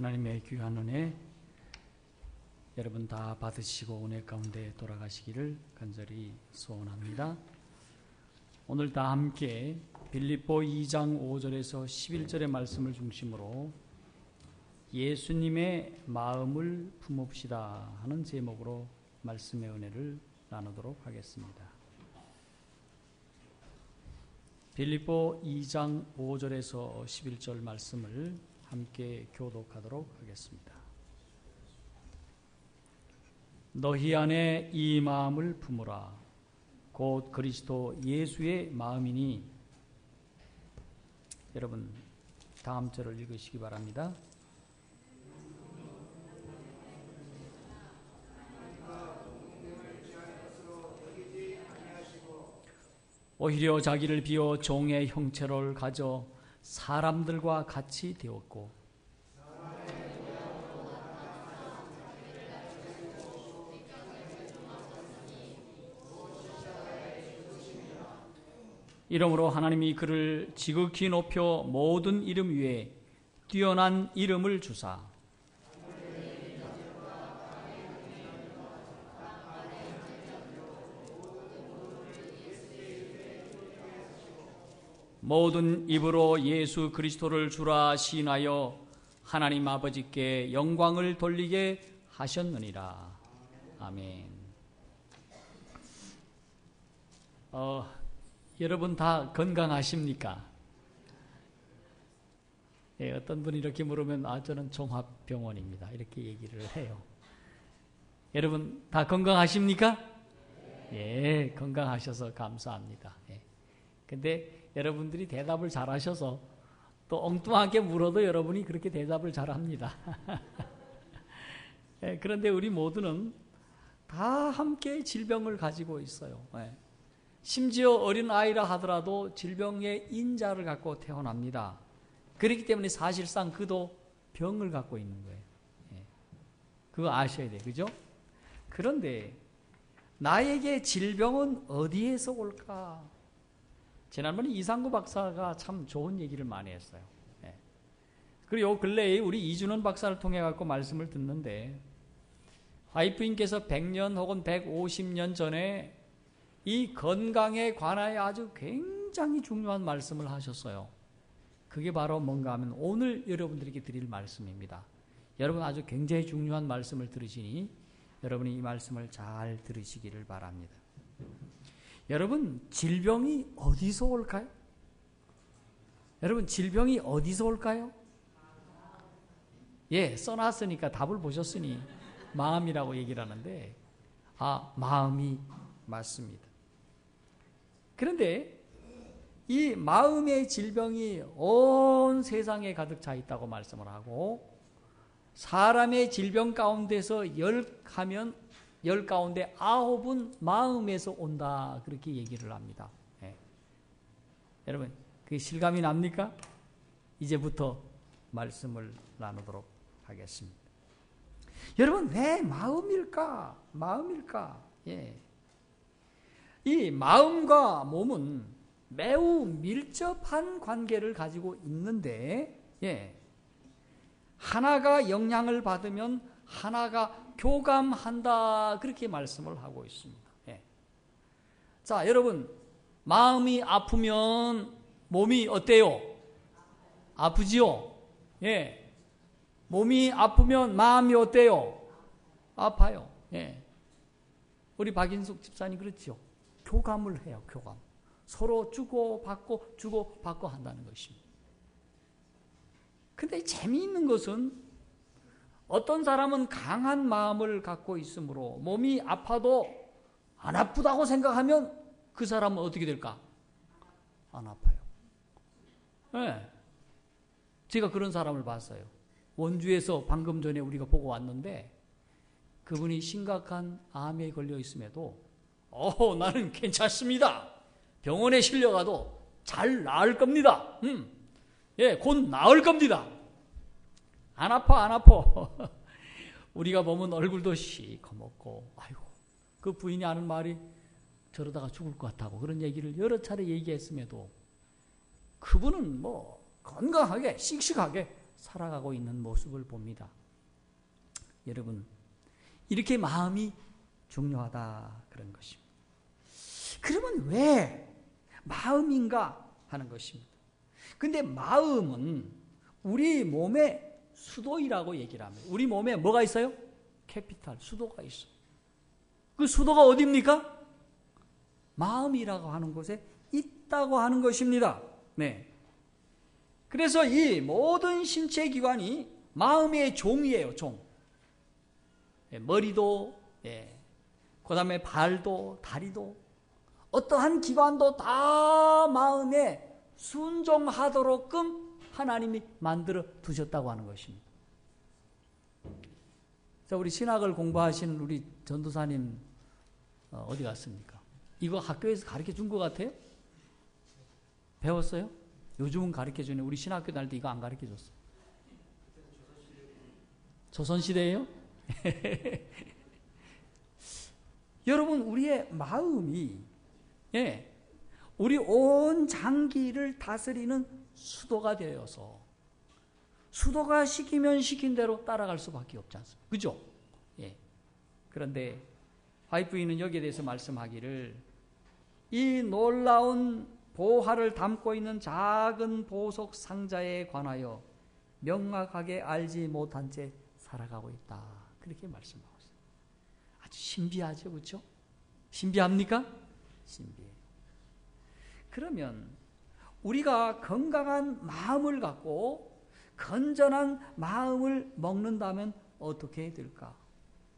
하나님의 귀한 은혜 여러분 다 받으시고 은혜 가운데 돌아가시기를 간절히 소원합니다. 오늘 다 함께 빌립보 2장 5절에서 11절의 말씀을 중심으로 예수님의 마음을 품읍시다 하는 제목으로 말씀의 은혜를 나누도록 하겠습니다. 빌립보 2장 5절에서 11절 말씀을 함께 교독하도록 하겠습니다. 너희 안에 이 마음을 품으라. 곧 그리스도 예수의 마음이니. 여러분 다음 절을 읽으시기 바랍니다. 오히려 자기를 비워 종의 형체를 가져 사람들과 같이 되었고 이러므로 하나님이 그를 지극히 높여 모든 이름 위에 뛰어난 이름을 주사 모든 입으로 예수 그리스도를 주라 시인하여 하나님 아버지께 영광을 돌리게 하셨느니라. 아멘. 여러분 다 건강하십니까? 예, 어떤 분이 이렇게 물으면 저는 종합병원입니다 이렇게 얘기를 해요. 여러분 다 건강하십니까? 예, 건강하셔서 감사합니다. 예. 근데 여러분들이 대답을 잘하셔서 또 엉뚱하게 물어도 여러분이 그렇게 대답을 잘합니다. 예, 그런데 우리 모두는 다 함께 질병을 가지고 있어요. 예. 심지어 어린 아이라 하더라도 질병의 인자를 갖고 태어납니다. 그렇기 때문에 사실상 그도 병을 갖고 있는 거예요. 예. 그거 아셔야 돼요. 그죠? 그런데 나에게 질병은 어디에서 올까? 지난번에 이상구 박사가 참 좋은 얘기를 많이 했어요. 예. 그리고 근래에 우리 이준원 박사를 통해 갖고 말씀을 듣는데 와이프님께서 100년 혹은 150년 전에 이 건강에 관하여 아주 굉장히 중요한 말씀을 하셨어요. 그게 바로 뭔가 하면 오늘 여러분들에게 드릴 말씀입니다. 여러분 아주 굉장히 중요한 말씀을 들으시니 여러분이 이 말씀을 잘 들으시기를 바랍니다. 여러분 질병이 어디서 올까요? 여러분 질병이 어디서 올까요? 예, 써놨으니까 답을 보셨으니 마음이라고 얘기를 하는데 마음이 맞습니다. 그런데 이 마음의 질병이 온 세상에 가득 차 있다고 말씀을 하고 사람의 질병 가운데서 10하면 10 가운데 9은 마음에서 온다 그렇게 얘기를 합니다. 예. 여러분 그게 실감이 납니까? 이제부터 말씀을 나누도록 하겠습니다. 여러분 왜 마음일까? 마음일까? 예. 이 마음과 몸은 매우 밀접한 관계를 가지고 있는데 예. 하나가 영향을 받으면 하나가 교감한다 그렇게 말씀을 하고 있습니다. 예. 자 여러분 마음이 아프면 몸이 어때요? 아프지요? 예. 몸이 아프면 마음이 어때요? 아파요. 예. 우리 박인숙 집사님 그렇죠? 교감을 해요. 교감. 서로 주고받고 한다는 것입니다. 근데 재미있는 것은 어떤 사람은 강한 마음을 갖고 있으므로 몸이 아파도 안 아프다고 생각하면 그 사람은 어떻게 될까? 안 아파요. 네. 제가 그런 사람을 봤어요. 원주에서 방금 전에 우리가 보고 왔는데 그분이 심각한 암에 걸려 있음에도 나는 괜찮습니다. 병원에 실려가도 잘 나을 겁니다. 예, 곧 나을 겁니다. 안 아파. 우리가 보면 얼굴도 시커멓고, 아이고, 그 부인이 하는 말이 저러다가 죽을 것 같다고 그런 얘기를 여러 차례 얘기했음에도 그분은 뭐 건강하게, 씩씩하게 살아가고 있는 모습을 봅니다. 여러분, 이렇게 마음이 중요하다 그런 것입니다. 그러면 왜 마음인가 하는 것입니다. 근데 마음은 우리 몸의 수도이라고 얘기를 합니다. 우리 몸에 뭐가 있어요? 캐피탈, 수도가 있어요. 그 수도가 어디입니까? 마음이라고 하는 곳에 있다고 하는 것입니다. 네. 그래서 이 모든 신체 기관이 마음의 종이에요, 종. 머리도, 그 다음에 발도, 다리도, 어떠한 기관도 다 마음에 순종하도록끔 하나님이 만들어 두셨다고 하는 것입니다. 자, 우리 신학을 공부하시는 우리 전도사님 어디 갔습니까? 이거 학교에서 가르쳐 준 것 같아요? 배웠어요? 요즘은 가르쳐 주네. 우리 신학교 다닐 때 이거 안 가르쳐 줬어. 조선시대예요? 여러분 우리의 마음이 우리 온 장기를 다스리는 수도가 되어서 수도가 시키면 시킨 대로 따라갈 수밖에 없지 않습니까? 그죠? 예. 그런데 화이프인은 여기에 대해서 말씀하기를 이 놀라운 보화를 담고 있는 작은 보석 상자에 관하여 명확하게 알지 못한 채 살아가고 있다. 그렇게 말씀하고 있어요. 아주 신비하죠, 그렇죠? 신비합니까? 신비해요. 그러면 우리가 건강한 마음을 갖고 건전한 마음을 먹는다면 어떻게 될까?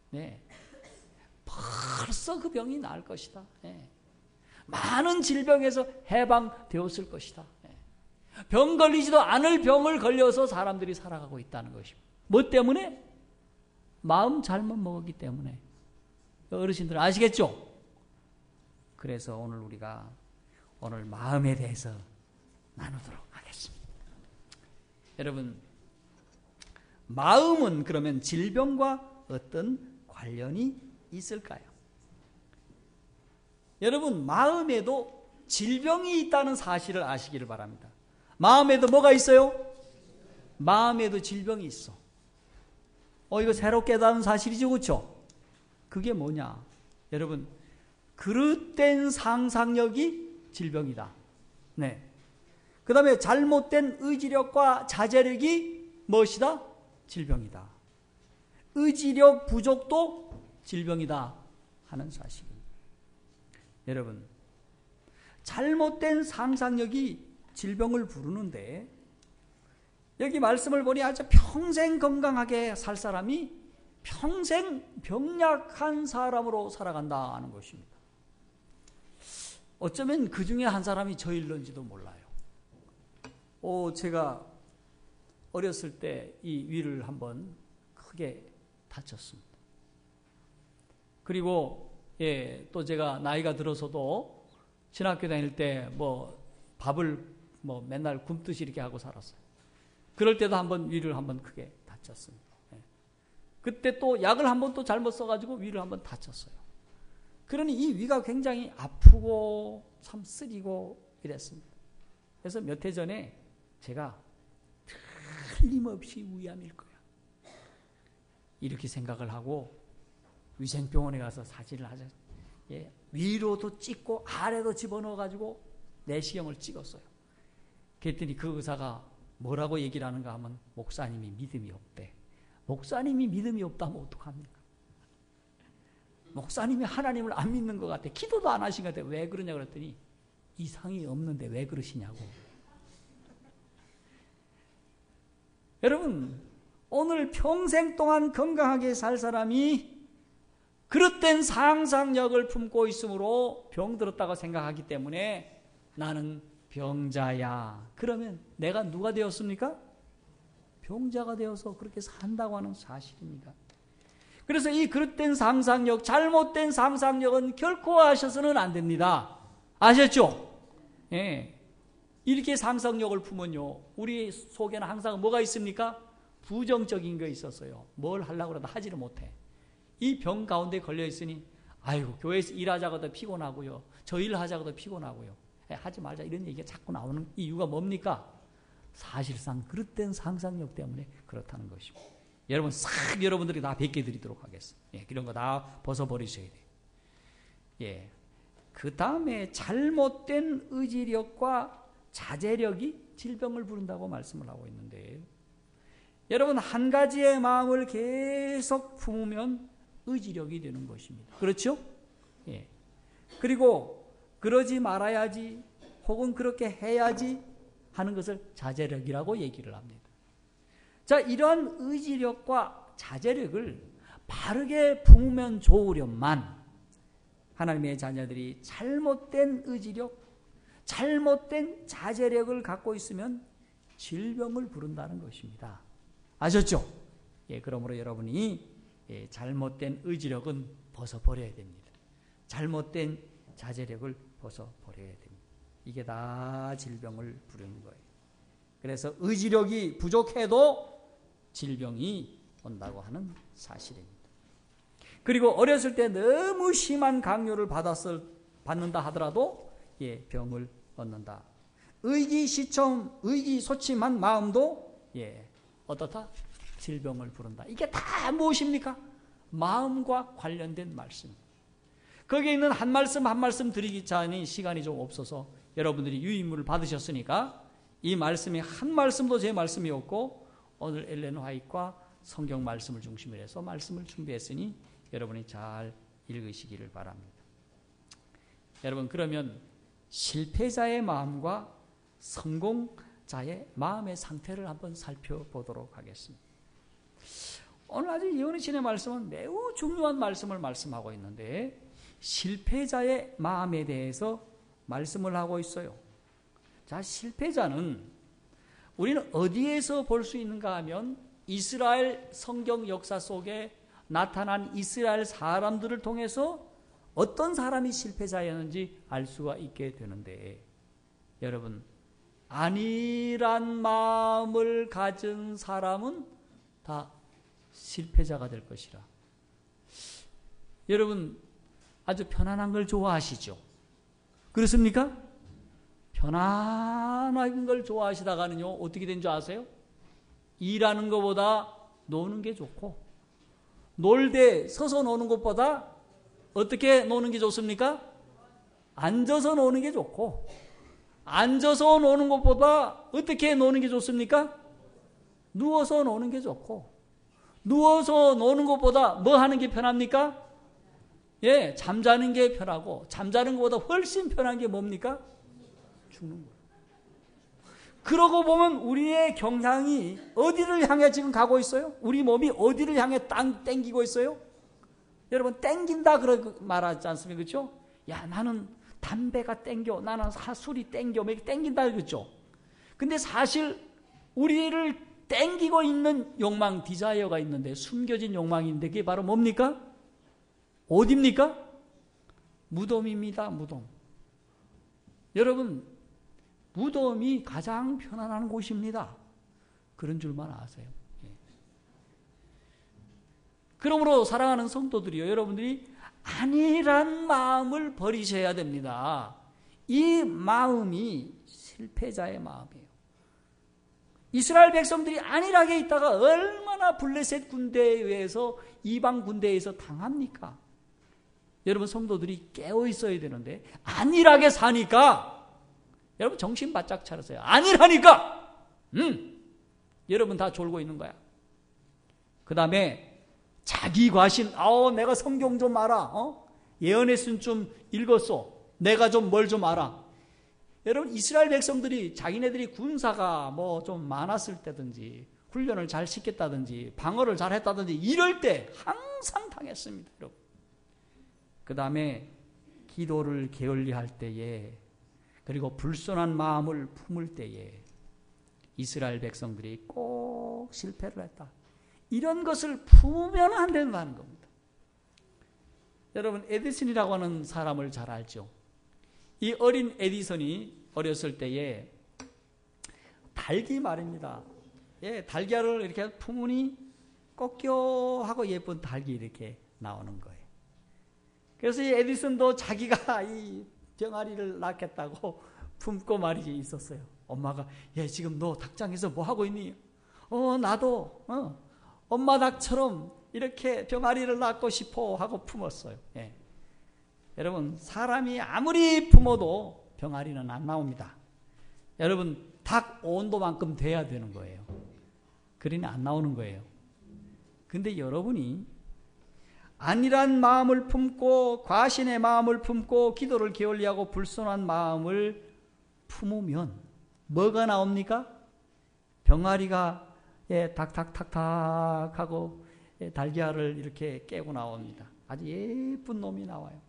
네. 벌써 그 병이 나을 것이다. 네. 많은 질병에서 해방되었을 것이다. 네. 병 걸리지도 않을 병을 걸려서 사람들이 살아가고 있다는 것입니다. 뭐 때문에? 마음 잘못 먹었기 때문에. 어르신들 아시겠죠? 그래서 우리가 오늘 마음에 대해서 나누도록 하겠습니다. 여러분, 마음은 그러면 질병과 어떤 관련이 있을까요? 여러분, 마음에도 질병이 있다는 사실을 아시기를 바랍니다. 마음에도 뭐가 있어요? 마음에도 질병이 있어. 이거 새로 깨달은 사실이죠, 그렇죠? 그게 뭐냐? 여러분, 그릇된 상상력이 질병이다. 네. 그 다음에 잘못된 의지력과 자제력이 무엇이다? 질병이다. 의지력 부족도 질병이다 하는 사실입니다. 여러분, 잘못된 상상력이 질병을 부르는데 여기 말씀을 보니 아주 평생 건강하게 살 사람이 평생 병약한 사람으로 살아간다 하는 것입니다. 어쩌면 그 중에 한 사람이 저일런지도 몰라요. 제가 어렸을 때 이 위를 한번 크게 다쳤습니다. 그리고 또 제가 나이가 들어서도 신학교 다닐 때 밥을 맨날 굶듯이 이렇게 하고 살았어요. 그럴 때도 한번 위를 한번 크게 다쳤습니다. 그때 또 약을 한번 또 잘못 써가지고 위를 한번 다쳤어요. 그러니 이 위가 굉장히 아프고 참 쓰리고 이랬습니다. 그래서 몇 해 전에 제가 틀림없이 위암일 거야, 이렇게 생각을 하고 위생병원에 가서 사진을 하자. 위로도 찍고 아래도 집어넣어가지고 내시경을 찍었어요. 그랬더니 그 의사가 뭐라고 얘기를 하는가 하면 목사님이 믿음이 없대. 목사님이 믿음이 없다면 어떡합니까? 목사님이 하나님을 안 믿는 것 같아. 기도도 안 하신 것 같아. 왜 그러냐 그랬더니 이상이 없는데 왜 그러시냐고. 여러분, 오늘 평생 동안 건강하게 살 사람이 그릇된 상상력을 품고 있으므로 병들었다고 생각하기 때문에 나는 병자야. 그러면 내가 누가 되었습니까? 병자가 되어서 그렇게 산다고 하는 사실입니다. 그래서 이 그릇된 상상력, 잘못된 상상력은 결코 하셔서는 안 됩니다. 아셨죠? 이렇게 상상력을 품으면요, 우리 속에는 항상 뭐가 있습니까? 부정적인 게 있었어요. 뭘 하려고 해도 하지를 못해. 이 병 가운데 걸려 있으니 아이고, 교회에서 일하자고도 피곤하고요, 저 일 하자고도 피곤하고요, 하지 말자 이런 얘기가 자꾸 나오는 이유가 뭡니까? 사실상 그릇된 상상력 때문에 그렇다는 것입니다. 여러분, 싹 여러분들이 다 베껴 드리도록 하겠습니다. 이런 거 다 벗어버리셔야 돼요. 그 다음에 잘못된 의지력과 자제력이 질병을 부른다고 말씀을 하고 있는데, 여러분, 한 가지의 마음을 계속 품으면 의지력이 되는 것입니다. 그렇죠? 그리고 그러지 말아야지 혹은 그렇게 해야지 하는 것을 자제력이라고 얘기를 합니다. 자, 이러한 의지력과 자제력을 바르게 품으면 좋으련만 하나님의 자녀들이 잘못된 의지력, 잘못된 자제력을 갖고 있으면 질병을 부른다는 것입니다. 아셨죠? 그러므로 여러분이 잘못된 의지력은 벗어버려야 됩니다. 잘못된 자제력을 벗어버려야 됩니다. 이게 다 질병을 부르는 거예요. 그래서 의지력이 부족해도 질병이 온다고 하는 사실입니다. 그리고 어렸을 때 너무 심한 강요를 받는다 하더라도 병을 얻는다. 의기시청, 의기소침한 마음도 어떻다? 질병을 부른다. 이게 다 무엇입니까? 마음과 관련된 말씀입니다. 거기에 있는 한 말씀 한 말씀 드리기 전에 시간이 좀 없어서 여러분들이 유인물을 받으셨으니까 이 말씀이 한 말씀도 제 말씀이었고, 오늘 엘렌 화이트와 성경 말씀을 중심으로 해서 말씀을 준비했으니 여러분이 잘 읽으시기를 바랍니다. 여러분, 그러면 실패자의 마음과 성공자의 마음의 상태를 한번 살펴보도록 하겠습니다. 오늘 아주 이은희 신의 말씀은 매우 중요한 말씀을 말씀하고 있는데, 실패자의 마음에 대해서 말씀을 하고 있어요. 자, 실패자는 우리는 어디에서 볼 수 있는가 하면 이스라엘 성경 역사 속에 나타난 이스라엘 사람들을 통해서 어떤 사람이 실패자였는지 알 수가 있게 되는데, 여러분, 안일한 마음을 가진 사람은 다 실패자가 될 것이라. 여러분, 아주 편안한 걸 좋아하시죠? 그렇습니까? 편안한 걸 좋아하시다가는요, 어떻게 된 줄 아세요? 일하는 것보다 노는 게 좋고, 놀 때 서서 노는 것보다 어떻게 노는 게 좋습니까? 앉아서 노는 게 좋고, 앉아서 노는 것보다 어떻게 노는 게 좋습니까? 누워서 노는 게 좋고, 누워서 노는 것보다 뭐 하는 게 편합니까? 예, 잠자는 게 편하고, 잠자는 것보다 훨씬 편한 게 뭡니까? 죽는 거예요. 그러고 보면 우리의 경향이 어디를 향해 지금 가고 있어요? 우리 몸이 어디를 향해 땡기고 있어요? 여러분, 땡긴다 그러고 말하지 않습니까? 그렇죠? 야, 나는 담배가 땡겨, 나는 술이 땡겨, 뭐 이렇게 땡긴다 그랬죠? 근데 사실 우리를 땡기고 있는 욕망, 디자이어가 있는데, 숨겨진 욕망인데, 그게 바로 뭡니까? 어디입니까? 무덤입니다. 무덤. 여러분, 무덤이 가장 편안한 곳입니다. 그런 줄만 아세요. 예. 그러므로 사랑하는 성도들이요, 여러분들이 안일한 마음을 버리셔야 됩니다. 이 마음이 실패자의 마음이에요. 이스라엘 백성들이 안일하게 있다가 얼마나 블레셋 군대에 의해서, 이방 군대에 의해서 당합니까? 여러분, 성도들이 깨어 있어야 되는데 안일하게 사니까 여러분 정신 바짝 차렸어요. 안일하니까 여러분 다 졸고 있는 거야. 그 다음에 자기 과신, 내가 성경 좀 알아, 예언의 순 좀 읽었어, 내가 좀 뭘 좀 알아. 여러분, 이스라엘 백성들이 자기네들이 군사가 뭐 좀 많았을 때든지, 훈련을 잘 시켰다든지, 방어를 잘 했다든지, 이럴 때 항상 당했습니다. 여러분. 그 다음에 기도를 게을리할 때에, 그리고 불손한 마음을 품을 때에 이스라엘 백성들이 꼭 실패를 했다. 이런 것을 품으면 안 된다는 겁니다. 여러분, 에디슨이라고 하는 사람을 잘 알죠? 이 어린 에디슨이 어렸을 때에 달기 말입니다. 예, 달걀을 이렇게 품으니 꺾여하고 예쁜 닭이 이렇게 나오는 거예요. 그래서 이 에디슨도 자기가 이 병아리를 낳겠다고 품고 말이지 있었어요. 엄마가, 예, 지금 너 닭장에서 뭐 하고 있니? 나도 엄마 닭처럼 이렇게 병아리를 낳고 싶어 하고 품었어요. 예. 여러분, 사람이 아무리 품어도 병아리는 안 나옵니다. 여러분, 닭 온도만큼 돼야 되는 거예요. 그러니 안 나오는 거예요. 근데 여러분이 안일한 마음을 품고, 과신의 마음을 품고, 기도를 게을리하고 불손한 마음을 품으면 뭐가 나옵니까? 병아리가 탁탁탁탁 하고 달걀을 이렇게 깨고 나옵니다. 아주 예쁜 놈이 나와요.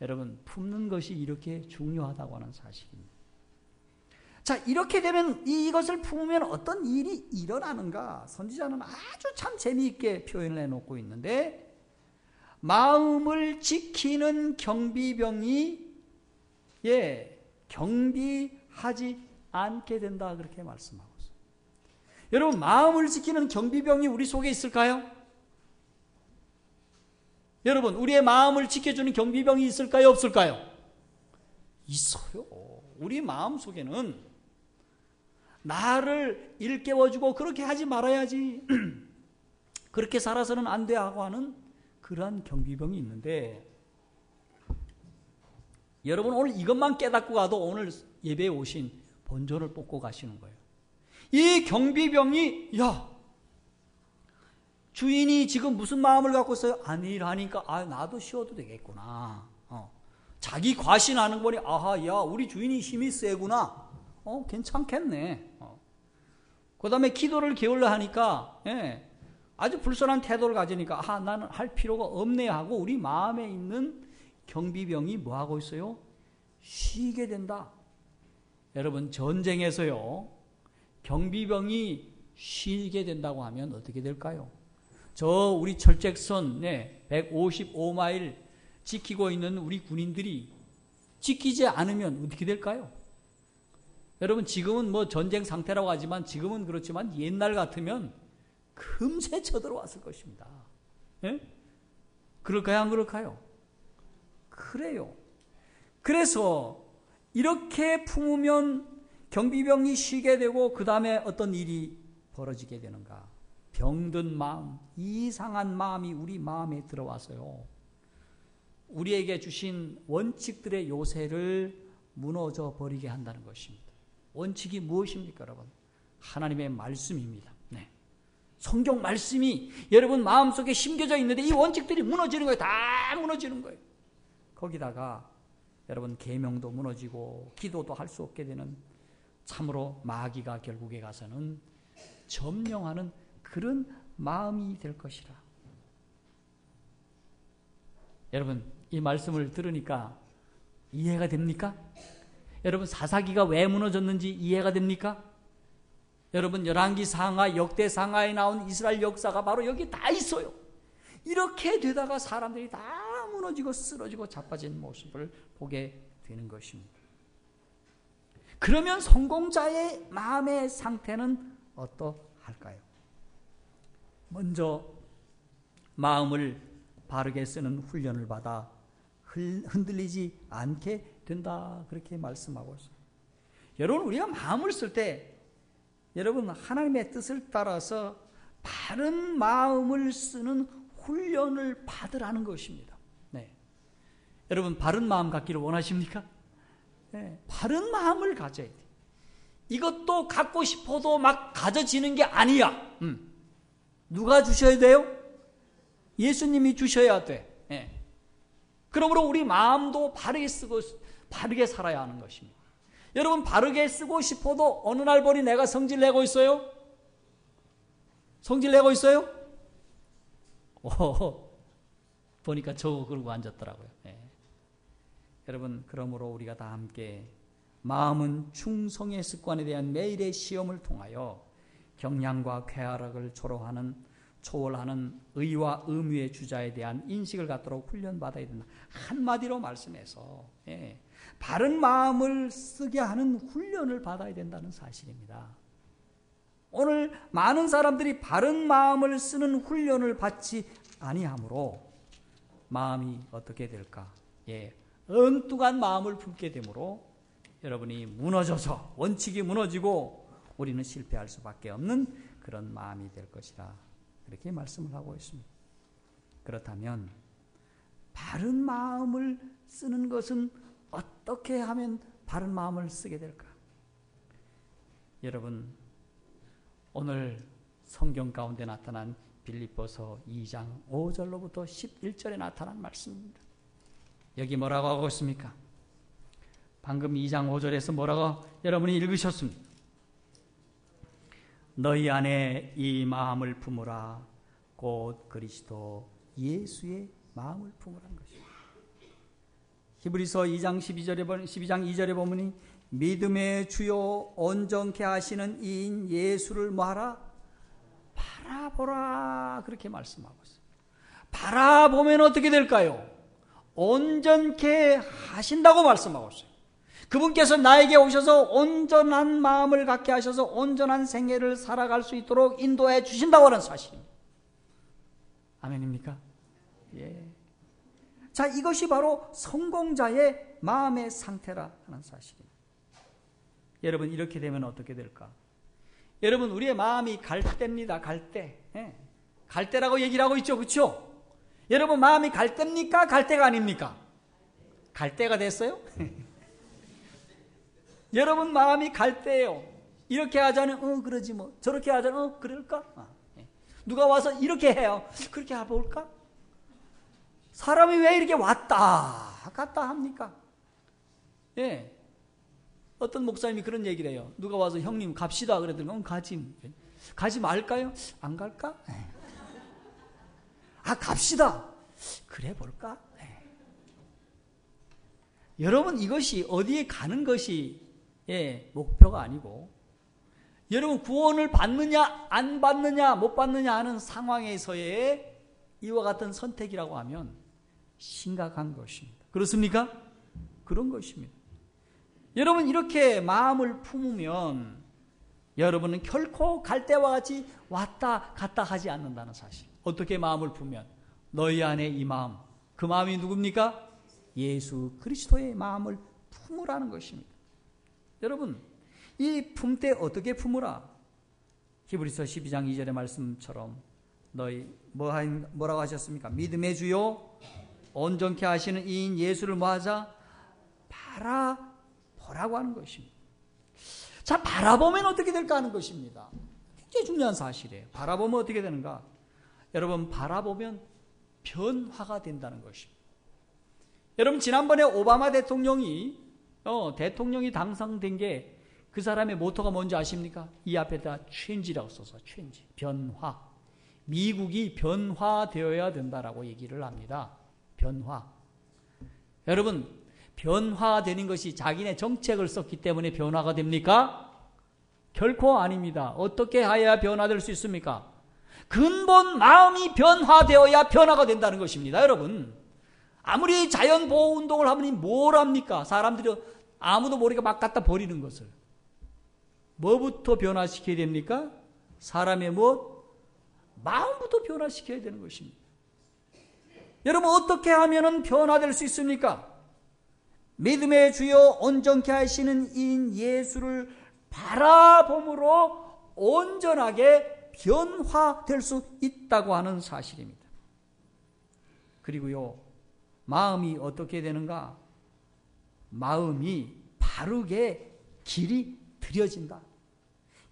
여러분, 품는 것이 이렇게 중요하다고 하는 사실입니다. 자, 이렇게 되면, 이것을 품으면 어떤 일이 일어나는가? 선지자는 아주 참 재미있게 표현을 해놓고 있는데, 마음을 지키는 경비병이 경비하지 않게 된다, 그렇게 말씀하고 있어요. 여러분, 마음을 지키는 경비병이 우리 속에 있을까요? 여러분, 우리의 마음을 지켜주는 경비병이 있을까요, 없을까요? 있어요. 우리 마음 속에는 나를 일깨워주고 그렇게 하지 말아야지, 그렇게 살아서는 안 돼 하고 하는 그러한 경비병이 있는데, 여러분 오늘 이것만 깨닫고 가도 오늘 예배에 오신 본전을 뽑고 가시는 거예요. 이 경비병이, 야, 주인이 지금 무슨 마음을 갖고 있어요? 안일하니까 나도 쉬어도 되겠구나. 자기 과신하는 거니, 아하, 야, 우리 주인이 힘이 세구나. 괜찮겠네. 그 다음에 기도를 게을러 하니까, 아주 불손한 태도를 가지니까, 나는 할 필요가 없네 하고 우리 마음에 있는 경비병이 뭐 하고 있어요? 쉬게 된다. 여러분, 전쟁에서요, 경비병이 쉬게 된다고 하면 어떻게 될까요? 저 우리 철책선 155마일 지키고 있는 우리 군인들이 지키지 않으면 어떻게 될까요? 여러분, 지금은 뭐 전쟁 상태라고 하지만, 지금은 그렇지만 옛날 같으면 금세 쳐들어왔을 것입니다. 예? 그럴까요? 안 그럴까요? 그래요. 그래서 이렇게 품으면 경비병이 쉬게 되고 그 다음에 어떤 일이 벌어지게 되는가? 병든 마음, 이상한 마음이 우리 마음에 들어와서요, 우리에게 주신 원칙들의 요새를 무너져 버리게 한다는 것입니다. 원칙이 무엇입니까, 여러분? 하나님의 말씀입니다. 네. 성경 말씀이 여러분 마음속에 심겨져 있는데 이 원칙들이 무너지는 거예요. 다 무너지는 거예요. 거기다가 여러분 계명도 무너지고 기도도 할 수 없게 되는, 참으로 마귀가 결국에 가서는 점령하는 그런 마음이 될 것이라. 여러분, 이 말씀을 들으니까 이해가 됩니까? 여러분, 사사기가 왜 무너졌는지 이해가 됩니까? 여러분, 열왕기 상하, 역대 상하에 나온 이스라엘 역사가 바로 여기 다 있어요. 이렇게 되다가 사람들이 다 무너지고 쓰러지고 자빠진 모습을 보게 되는 것입니다. 그러면 성공자의 마음의 상태는 어떠할까요? 먼저 마음을 바르게 쓰는 훈련을 받아 흔들리지 않게 된다, 그렇게 말씀하고 있습니다. 여러분, 우리가 마음을 쓸 때 여러분 하나님의 뜻을 따라서 바른 마음을 쓰는 훈련을 받으라는 것입니다. 네. 여러분, 바른 마음 갖기를 원하십니까? 네. 바른 마음을 가져야 돼. 이것도 갖고 싶어도 막 가져지는 게 아니야. 누가 주셔야 돼요? 예수님이 주셔야 돼. 네. 그러므로 우리 마음도 바르게 쓰고 바르게 살아야 하는 것입니다. 여러분, 바르게 쓰고 싶어도 어느 날 보니 내가 성질 내고 있어요? 성질 내고 있어요? 보니까 저거 그러고 앉았더라고요. 네. 여러분, 그러므로 우리가 다 함께 마음은 충성의 습관에 대한 매일의 시험을 통하여 경량과 쾌활을 초월하는 의와 의무의 주자에 대한 인식을 갖도록 훈련받아야 된다. 한마디로 말씀해서 바른 마음을 쓰게 하는 훈련을 받아야 된다는 사실입니다. 오늘 많은 사람들이 바른 마음을 쓰는 훈련을 받지 아니하므로 마음이 어떻게 될까? 엉뚱한 마음을 품게 되므로 여러분이 무너져서 원칙이 무너지고 우리는 실패할 수밖에 없는 그런 마음이 될 것이라, 이렇게 말씀을 하고 있습니다. 그렇다면 바른 마음을 쓰는 것은 어떻게 하면 바른 마음을 쓰게 될까? 여러분, 오늘 성경 가운데 나타난 빌립보서 2장 5절로부터 11절에 나타난 말씀입니다. 여기 뭐라고 하고 있습니까? 방금 2장 5절에서 뭐라고 여러분이 읽으셨습니다. 너희 안에 이 마음을 품으라, 곧 그리스도 예수의 마음을 품으라는 것입니다. 히브리서 2장 12장 2절에 보면 믿음의 주요 온전케 하시는 이인 예수를 뭐하라? 바라보라, 그렇게 말씀하고 있어요. 바라보면 어떻게 될까요? 온전케 하신다고 말씀하고 있어요. 그분께서 나에게 오셔서 온전한 마음을 갖게 하셔서 온전한 생애를 살아갈 수 있도록 인도해 주신다고 하는 사실입니다. 아멘입니까? 예. 자, 이것이 바로 성공자의 마음의 상태라 하는 사실입니다. 여러분, 이렇게 되면 어떻게 될까? 여러분, 우리의 마음이 갈대입니다. 갈대. 갈대라고 얘기를 하고 있죠. 그렇죠? 여러분, 마음이 갈대입니까? 갈대가 아닙니까? 갈대가 됐어요? 여러분, 마음이 갈대예요. 이렇게 하자는 그러지 뭐. 저렇게 하자는 그럴까? 누가 와서 이렇게 해요. 그렇게 해볼까? 사람이 왜 이렇게 왔다 갔다 합니까? 예. 어떤 목사님이 그런 얘기를 해요. 누가 와서 형님 갑시다 그랬더니 가지 말까요? 안 갈까? 갑시다. 그래 볼까? 여러분, 이것이 어디에 가는 것이 목표가 아니고 여러분 구원을 받느냐 안 받느냐 못 받느냐 하는 상황에서의 이와 같은 선택이라고 하면 심각한 것입니다. 그렇습니까? 그런 것입니다. 여러분 이렇게 마음을 품으면 여러분은 결코 갈대와 같이 왔다 갔다 하지 않는다는 사실. 어떻게 마음을 품으면 너희 안에 이 마음, 그 마음이 누굽니까? 예수 그리스도의 마음을 품으라는 것입니다. 여러분 이 품때 어떻게 품으라? 히브리서 12장 2절의 말씀처럼 너희 뭐라고 하셨습니까? 믿음의 주요 온전케 하시는 이인 예수를 뭐하자? 바라보라고 하는 것입니다. 자, 바라보면 어떻게 될까 하는 것입니다. 굉장히 중요한 사실이에요. 바라보면 어떻게 되는가? 여러분 바라보면 변화가 된다는 것입니다. 여러분 지난번에 오바마 대통령이 당선된 게 그 사람의 모토가 뭔지 아십니까? 이 앞에다 change라고 써서 change, 변화. 미국이 변화되어야 된다라고 얘기를 합니다. 변화. 여러분 변화되는 것이 자기네 정책을 썼기 때문에 변화가 됩니까? 결코 아닙니다. 어떻게 해야 변화될 수 있습니까? 근본 마음이 변화되어야 변화가 된다는 것입니다. 여러분 아무리 자연보호운동을 하면 뭘 합니까? 사람들이 아무도 모르게 막 갖다 버리는 것을. 뭐부터 변화시켜야 됩니까? 사람의 마음부터 변화시켜야 되는 것입니다. 여러분 어떻게 하면 변화될 수 있습니까? 믿음의 주요 온전케 하시는 이인 예수를 바라봄으로 온전하게 변화될 수 있다고 하는 사실입니다. 그리고요 마음이 어떻게 되는가? 마음이 바르게 길이 들여진다.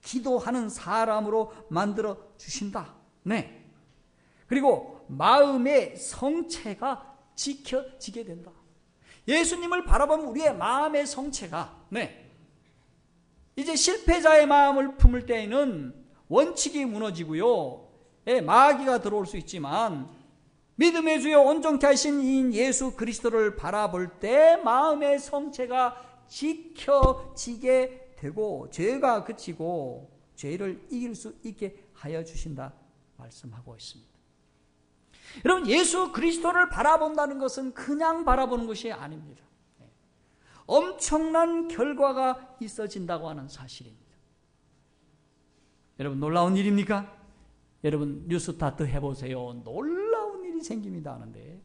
기도하는 사람으로 만들어 주신다. 네. 그리고 마음의 성체가 지켜지게 된다. 예수님을 바라보면 우리의 마음의 성체가 이제 실패자의 마음을 품을 때에는 원칙이 무너지고요. 마귀가 들어올 수 있지만 믿음의 주여 온전케 하신 이인 예수 그리스도를 바라볼 때 마음의 성체가 지켜지게 되고 죄가 그치고 죄를 이길 수 있게 하여 주신다 말씀하고 있습니다. 여러분 예수 그리스도를 바라본다는 것은 그냥 바라보는 것이 아닙니다. 엄청난 결과가 있어진다고 하는 사실입니다. 여러분 놀라운 일입니까? 여러분 뉴스타트 해보세요. 놀라운 일이 생깁니다 하는데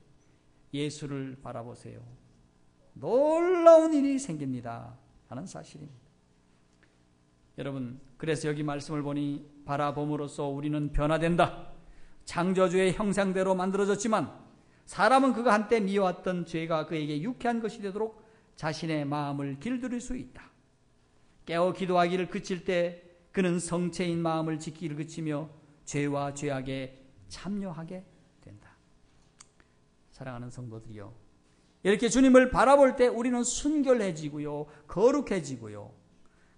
예수를 바라보세요. 놀라운 일이 생깁니다 하는 사실입니다. 여러분 그래서 여기 말씀을 보니 바라봄으로써 우리는 변화된다. 창조주의 형상대로 만들어졌지만 사람은 그가 한때 미워했던 죄가 그에게 유쾌한 것이 되도록 자신의 마음을 길들일 수 있다. 깨어 기도하기를 그칠 때 그는 성체인 마음을 지키기를 그치며 죄와 죄악에 참여하게 된다. 사랑하는 성도들이요, 이렇게 주님을 바라볼 때 우리는 순결해지고요, 거룩해지고요,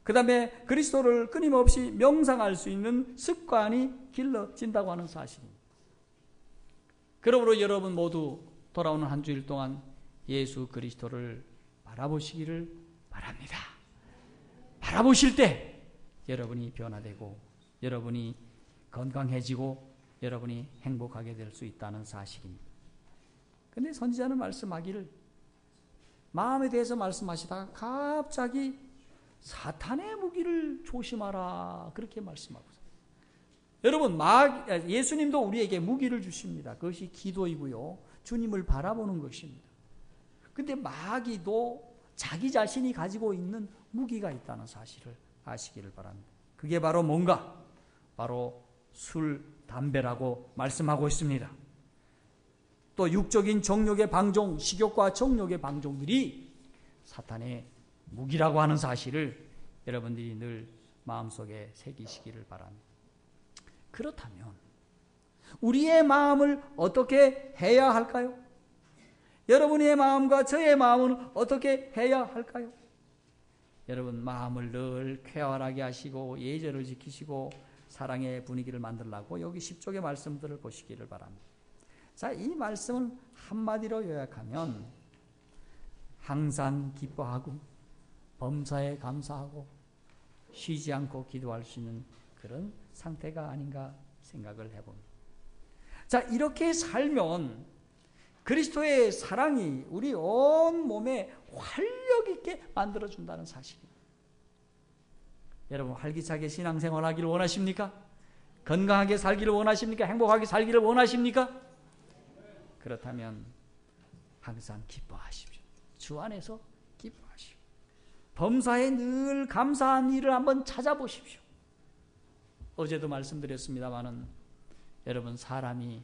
그 다음에 그리스도를 끊임없이 명상할 수 있는 습관이 길러진다고 하는 사실입니다. 그러므로 여러분 모두 돌아오는 한 주일 동안 예수 그리스도를 바라보시기를 바랍니다. 바라보실 때 여러분이 변화되고 여러분이 건강해지고 여러분이 행복하게 될 수 있다는 사실입니다. 그런데 선지자는 말씀하기를 마음에 대해서 말씀하시다가 갑자기 사탄의 무기를 조심하라 그렇게 말씀하고 있어요. 여러분 예수님도 우리에게 무기를 주십니다. 그것이 기도이고요, 주님을 바라보는 것입니다. 그런데 마귀도 자기 자신이 가지고 있는 무기가 있다는 사실을 아시기를 바랍니다. 그게 바로 뭔가? 바로 술, 담배라고 말씀하고 있습니다. 또 육적인 정욕의 방종, 식욕과 정욕의 방종들이 사탄의 무기라고 하는 사실을 여러분들이 늘 마음속에 새기시기를 바랍니다. 그렇다면 우리의 마음을 어떻게 해야 할까요? 여러분의 마음과 저의 마음은 어떻게 해야 할까요? 여러분 마음을 늘 쾌활하게 하시고 예절을 지키시고 사랑의 분위기를 만들라고 여기 10쪽의 말씀들을 보시기를 바랍니다. 자, 이 말씀을 한마디로 요약하면 항상 기뻐하고 범사에 감사하고 쉬지 않고 기도할 수 있는 그런 상태가 아닌가 생각을 해봅니다. 자, 이렇게 살면 그리스도의 사랑이 우리 온 몸에 활력 있게 만들어준다는 사실입니다. 여러분, 활기차게 신앙생활 하기를 원하십니까? 건강하게 살기를 원하십니까? 행복하게 살기를 원하십니까? 그렇다면 항상 기뻐하십시오. 주 안에서 기뻐하십시오. 범사에 늘 감사한 일을 한번 찾아보십시오. 어제도 말씀드렸습니다마는 여러분, 사람이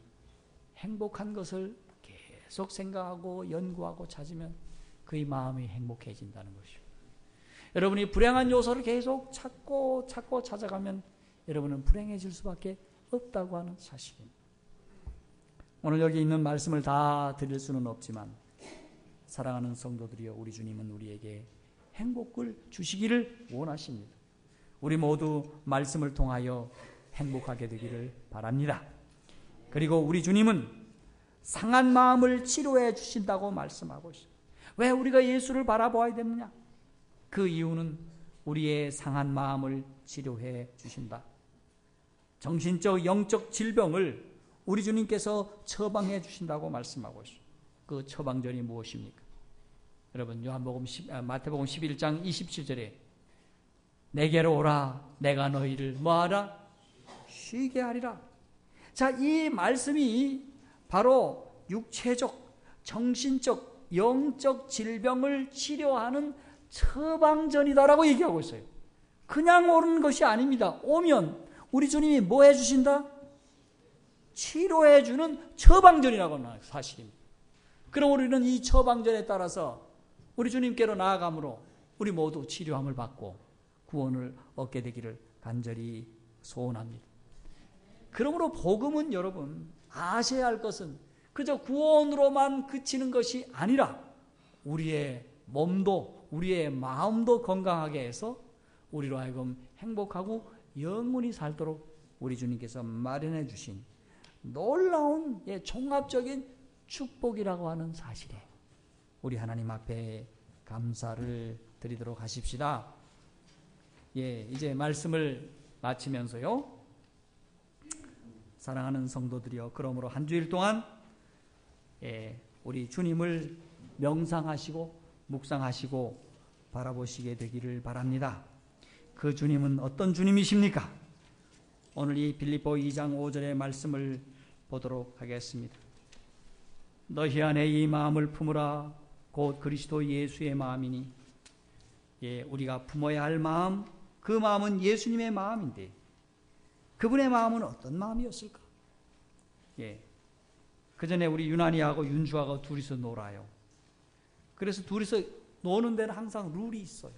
행복한 것을 계속 생각하고 연구하고 찾으면 그의 마음이 행복해진다는 것이죠. 여러분이 불행한 요소를 계속 찾고 찾아가면 여러분은 불행해질 수밖에 없다고 하는 사실입니다. 오늘 여기 있는 말씀을 다 드릴 수는 없지만 사랑하는 성도들이여, 우리 주님은 우리에게 행복을 주시기를 원하십니다. 우리 모두 말씀을 통하여 행복하게 되기를 바랍니다. 그리고 우리 주님은 상한 마음을 치료해 주신다고 말씀하고 있어요. 왜 우리가 예수를 바라보아야 되느냐? 그 이유는 우리의 상한 마음을 치료해 주신다. 정신적, 영적 질병을 우리 주님께서 처방해 주신다고 말씀하고 있어요. 그 처방전이 무엇입니까? 여러분, 마태복음 11장 27절에 내게로 오라, 내가 너희를 뭐하라? 쉬게 하리라. 자, 이 말씀이 바로 육체적, 정신적, 영적 질병을 치료하는 처방전이다라고 얘기하고 있어요. 그냥 오는 것이 아닙니다. 오면 우리 주님이 뭐 해주신다? 치료해주는 처방전이라고 하는 사실입니다. 그럼 우리는 이 처방전에 따라서 우리 주님께로 나아감으로 우리 모두 치료함을 받고 구원을 얻게 되기를 간절히 소원합니다. 그러므로 복음은 여러분, 아셔야 할 것은 그저 구원으로만 그치는 것이 아니라 우리의 몸도 우리의 마음도 건강하게 해서 우리로 하여금 행복하고 영원히 살도록 우리 주님께서 마련해 주신 놀라운 종합적인 축복이라고 하는 사실에 우리 하나님 앞에 감사를 드리도록 하십시다. 이제 말씀을 마치면서요, 사랑하는 성도들이여, 그러므로 한 주일 동안 우리 주님을 명상하시고 묵상하시고 바라보시게 되기를 바랍니다. 그 주님은 어떤 주님이십니까? 오늘 이 빌립보 2장 5절의 말씀을 보도록 하겠습니다. 너희 안에 이 마음을 품으라, 곧 그리스도 예수의 마음이니. 우리가 품어야 할 마음, 그 마음은 예수님의 마음인데 그분의 마음은 어떤 마음이었을까? 그 전에 우리 유난이하고 윤주하고 둘이서 놀아요. 그래서 둘이서 노는 데는 항상 룰이 있어요.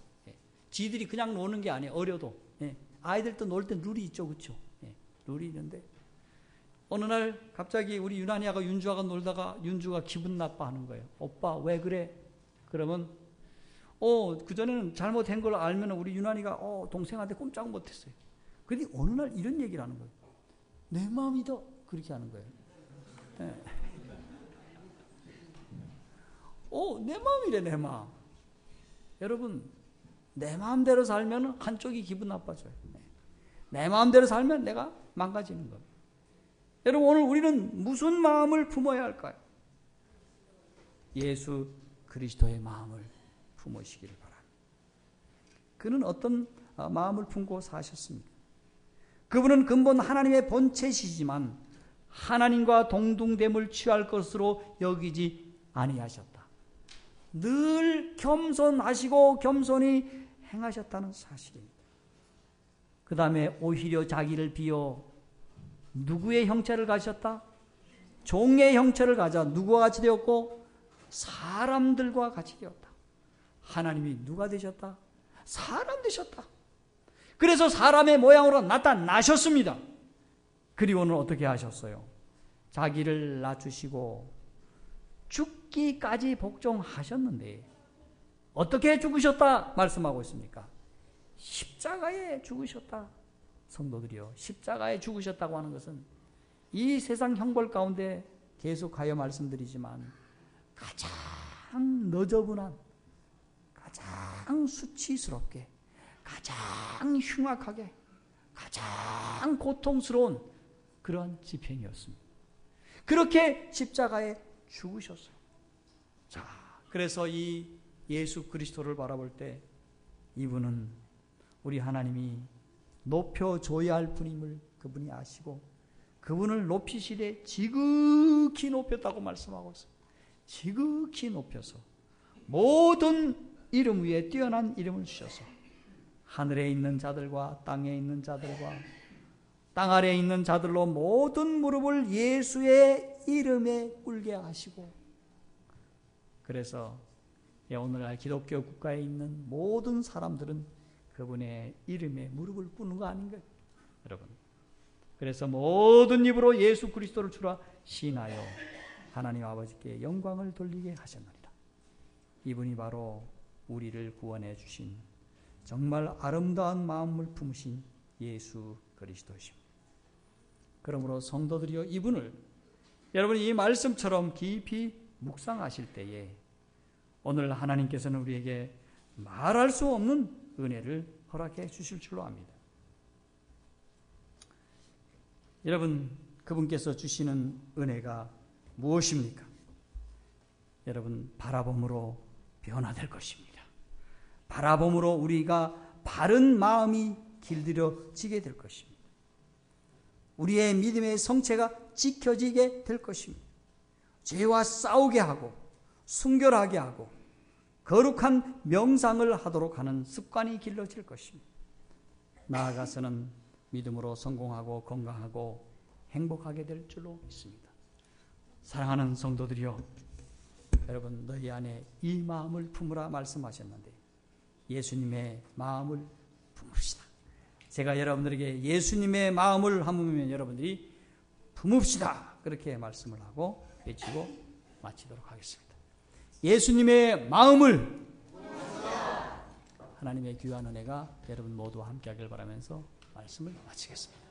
지들이 그냥 노는 게 아니에요. 어려도. 아이들도 놀 때 룰이 있죠. 그렇죠? 룰이 있는데 어느 날 갑자기 우리 유난이하고 윤주하고 놀다가 윤주가 기분 나빠하는 거예요. 오빠 왜 그래? 그러면 그전에는 잘못한 걸 알면 우리 유난이가 동생한테 꼼짝 못했어요. 그런데 어느 날 이런 얘기를 하는 거예요. 내 마음이다. 그렇게 하는 거예요. 내 마음이래, 내 마음. 여러분, 내 마음대로 살면 한쪽이 기분 나빠져요. 내 마음대로 살면 내가 망가지는 겁니다. 여러분, 오늘 우리는 무슨 마음을 품어야 할까요? 예수 그리스도의 마음을 품으시기를 바랍니다. 그는 어떤 마음을 품고 사셨습니까? 그분은 근본 하나님의 본체시지만 하나님과 동등됨을 취할 것으로 여기지 아니하셨다. 늘 겸손하시고 겸손히 행하셨다는 사실입니다. 그 다음에 오히려 자기를 비워 누구의 형체를 가졌다? 종의 형체를 가져 누구와 같이 되었고 사람들과 같이 되었다. 하나님이 누가 되셨다? 사람 되셨다. 그래서 사람의 모양으로 나타나셨습니다. 그리고는 어떻게 하셨어요? 자기를 낮추시고 죽기까지 복종하셨는데 어떻게 죽으셨다 말씀하고 있습니까? 십자가에 죽으셨다. 성도들이요, 십자가에 죽으셨다고 하는 것은 이 세상 형벌 가운데 계속하여 말씀드리지만 가장 너저분한, 가장 수치스럽게, 가장 흉악하게, 가장 고통스러운 그러한 집행이었습니다. 그렇게 십자가에 죽으셨어요. 자, 그래서 이 예수 그리스도를 바라볼 때 이분은 우리 하나님이 높여줘야 할 분임을 그분이 아시고 그분을 높이시되 지극히 높였다고 말씀하고 있어요. 지극히 높여서 모든 이름 위에 뛰어난 이름을 주셔서 하늘에 있는 자들과 땅에 있는 자들과 땅 아래에 있는 자들로 모든 무릎을 예수의 이름에 꿇게 하시고, 그래서 오늘날 기독교 국가에 있는 모든 사람들은 그분의 이름에 무릎을 꿇는 거 아닌가요? 여러분, 그래서 모든 입으로 예수 그리스도를 주라 시인하여 하나님 아버지께 영광을 돌리게 하셨느니라. 이분이 바로 우리를 구원해 주신 정말 아름다운 마음을 품으신 예수 그리스도십니다. 그러므로 성도들이여, 이분을 여러분이 이 말씀처럼 깊이 묵상하실 때에 오늘 하나님께서는 우리에게 말할 수 없는 은혜를 허락해 주실 줄로 압니다. 여러분, 그분께서 주시는 은혜가 무엇입니까? 여러분, 바라봄으로 변화될 것입니다. 바라봄으로 우리가 바른 마음이 길들여지게 될 것입니다. 우리의 믿음의 성체가 지켜지게 될 것입니다. 죄와 싸우게 하고 순결하게 하고 거룩한 명상을 하도록 하는 습관이 길러질 것입니다. 나아가서는 믿음으로 성공하고 건강하고 행복하게 될 줄로 믿습니다. 사랑하는 성도들이여, 여러분, 너희 안에 이 마음을 품으라 말씀하셨는데 예수님의 마음을 품읍시다. 제가 여러분들에게 예수님의 마음을 품으면 여러분들이 품읍시다, 그렇게 말씀을 하고 외치고 마치도록 하겠습니다. 예수님의 마음을 품읍시다. 하나님의 귀한 은혜가 여러분 모두와 함께 하길 바라면서 말씀을 마치겠습니다.